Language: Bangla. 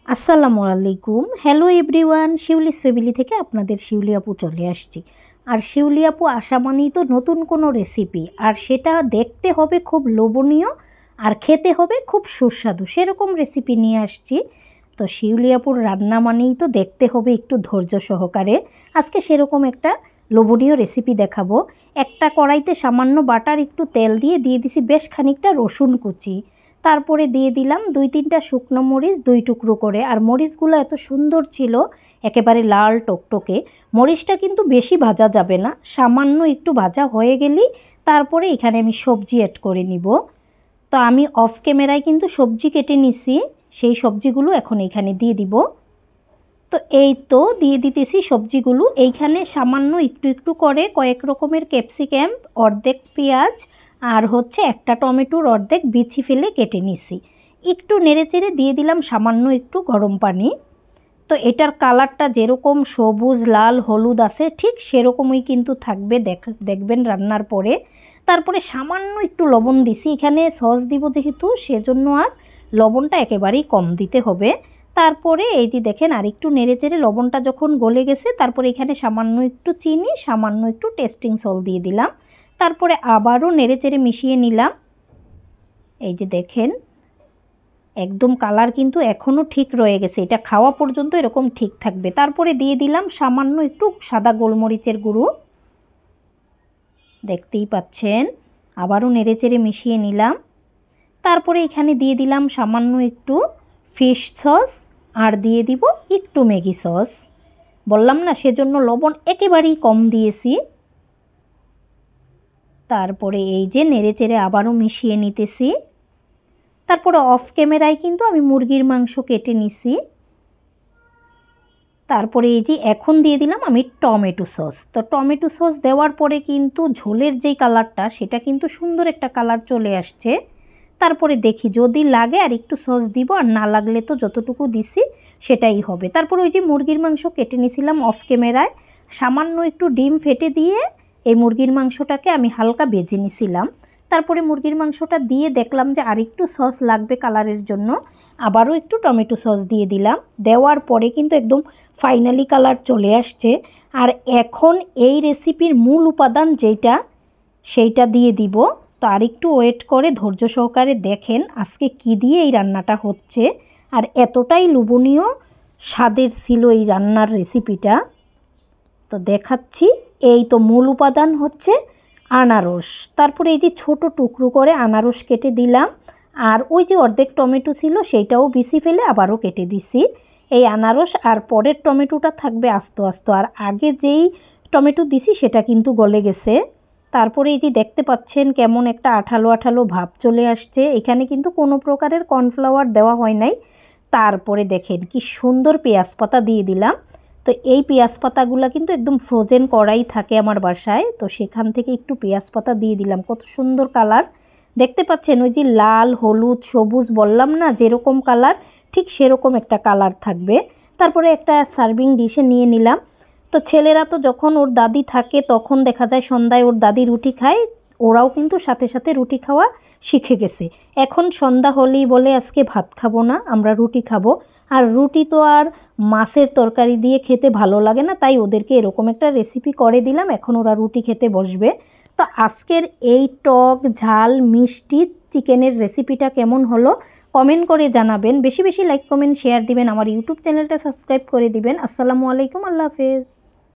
আসসালামু আলাইকুম। হ্যালো এভরিওয়ান, শিউলিস ফ্যামিলি থেকে আপনাদের শিউলি আপু চলে আসছি। আর শিউলি আপু আসা মানেই তো নতুন কোনো রেসিপি, আর সেটা দেখতে হবে খুব লোভনীয় আর খেতে হবে খুব সুস্বাদু, সেরকম রেসিপি নিয়ে আসছি। তো শিউলি আপুর রান্না মানেই তো দেখতে হবে একটু ধৈর্য সহকারে। আজকে সেরকম একটা লোভনীয় রেসিপি দেখাবো। একটা কড়াইতে সামান্য বাটার একটু তেল দিয়ে দিছি বেশ খানিকটা রসুন কুচি। তারপরে দিয়ে দিলাম 2-3টা শুকনো মরিচ 2 টুকরো করে। আর মরিচগুলো এত সুন্দর ছিল, একেবারে লাল টকটকে। মরিচটা কিন্তু বেশি ভাজা যাবে না, সামান্য একটু ভাজা হয়ে গেলেই তারপরে এখানে আমি সবজি অ্যাড করে নিব। তো আমি অফ ক্যামেরায় কিন্তু সবজি কেটে নিছি, সেই সবজিগুলো এখন এখানে দিয়ে দিব। তো এই তো দিয়ে দিতেছি সবজিগুলো। এইখানে সামান্য একটু একটু করে কয়েক রকমের ক্যাপসিকাম, অর্ধেক পেঁয়াজ আর হচ্ছে একটা টমেটোর অর্ধেক বিচি ফেলে কেটে নিছি। একটু নেড়েচেড়ে দিয়ে দিলাম সামান্য একটু গরম পানি। তো এটার কালারটা যেরকম সবুজ লাল হলুদ আছে ঠিক সেরকমই কিন্তু থাকবে, দেখবেন রান্নার পরে। তারপরে সামান্য একটু লবণ দিছি, এখানে সস দিব যেহেতু সেজন্য আর লবণটা একেবারেই কম দিতে হবে। তারপরে এই যে দেখেন আরেকটু নেড়েচেড়ে লবণটা যখন গলে গেছে, তারপরে এখানে সামান্য একটু চিনি, সামান্য একটু টেস্টিং সল্ট দিয়ে দিলাম। তারপরে আবারও নেড়েচেড়ে মিশিয়ে নিলাম। এই যে দেখেন একদম কালার কিন্তু এখনও ঠিক রয়ে গেছে, এটা খাওয়া পর্যন্ত এরকম ঠিক থাকবে। তারপরে দিয়ে দিলাম সামান্য একটু সাদা গোলমরিচের গুঁড়ো, দেখতেই পাচ্ছেন। আবারও নেড়েচেড়ে মিশিয়ে নিলাম। তারপরে এখানে দিয়ে দিলাম সামান্য একটু ফিশ সস আর দিয়ে দিব একটু ম্যাগি সস। বললাম না সেজন্য লবণ একেবারেই কম দিয়েছি। তারপরে এই যে নেড়েচেড়ে আবারও মিশিয়ে নিতেছি। তারপরে অফ ক্যামেরায় কিন্তু আমি মুরগির মাংস কেটে নিছি। তারপরে এই যে এখন দিয়ে দিলাম আমি টমেটো সস। তো টমেটো সস দেওয়ার পরে কিন্তু ঝোলের যেই কালারটা সেটা কিন্তু সুন্দর একটা কালার চলে আসছে। তারপরে দেখি যদি লাগে আর একটু সস দিব, আর না লাগলে তো যতটুকু দিছি সেটাই হবে। তারপরে ওই যে মুরগির মাংস কেটে নিয়েছিলাম অফ ক্যামেরায়, সামান্য একটু ডিম ফেটে দিয়ে এই মুরগির মাংসটাকে আমি হালকা ভেজে নিয়েছিলাম। তারপরে মুরগির মাংসটা দিয়ে দেখলাম যে আরেকটু সস লাগবে কালারের জন্য, আবারও একটু টমেটো সস দিয়ে দিলাম। দেওয়ার পরে কিন্তু একদম ফাইনালি কালার চলে আসছে। আর এখন এই রেসিপির মূল উপাদান যেটা সেইটা দিয়ে দিব। তো আরেকটু ওয়েট করে ধৈর্য সহকারে দেখেন আজকে কি দিয়ে এই রান্নাটা হচ্ছে। আর এতটাই লোভনীয় স্বাদের ছিল এই রান্নার রেসিপিটা। তো দেখাচ্ছি, এই তো মূল উপাদান হচ্ছে আনারস। তারপরে এই যে ছোট টুকরো করে আনারস কেটে দিলাম। আর ওই যে অর্ধেক টমেটো ছিল সেইটাও বিছি ফেলে আবারও কেটে দিছি। এই আনারস আর পরের টমেটোটা থাকবে আস্ত আস্ত, আর আগে যেই টমেটো দিছি সেটা কিন্তু গলে গেছে। তারপরে এই যে দেখতে পাচ্ছেন কেমন একটা আঠালো আঠালো ভাব চলে আসছে, এখানে কিন্তু কোনো প্রকারের কর্নফ্লাওয়ার দেওয়া হয় নাই। তারপরে দেখেন কি সুন্দর পেঁয়াজ পাতা দিয়ে দিলাম। তো এই পেঁয়াজ পাতাগুলো কিন্তু একদম ফ্রোজেন করাই থাকে আমার বাসায়, তো সেখান থেকে একটু পেঁয়াজ পাতা দিয়ে দিলাম। কত সুন্দর কালার দেখতে পাচ্ছেন, ওই যে লাল হলুদ সবুজ বললাম না যেরকম কালার ঠিক সেরকম একটা কালার থাকবে। তারপরে একটা সার্ভিং ডিশে নিয়ে নিলাম। তো ছেলেরা তো যখন ওর দাদি থাকে তখন দেখা যায় সন্ধ্যায় ওর দাদি রুটি খায়, ওরাও কিন্তু সাথে সাথে রুটি খাওয়া শিখে গেছে। এখন সন্ধ্যা হলেই বলে আজকে ভাত খাবো না, আমরা রুটি খাবো। আর রুটি তো আর মাছের তরকারি দিয়ে খেতে ভালো লাগে না, তাই ওদেরকে এরকম একটা রেসিপি করে দিলাম, এখন ওরা রুটি খেতে বসবে। তো আজকের এই টক ঝাল মিষ্টি চিকেনের রেসিপিটা কেমন হলো কমেন্ট করে জানাবেন। বেশি বেশি লাইক কমেন্ট শেয়ার দিবেন, আমার ইউটিউব চ্যানেলটা সাবস্ক্রাইব করে দিবেন। আসসালামু আলাইকুম, আল্লাহ হাফেজ।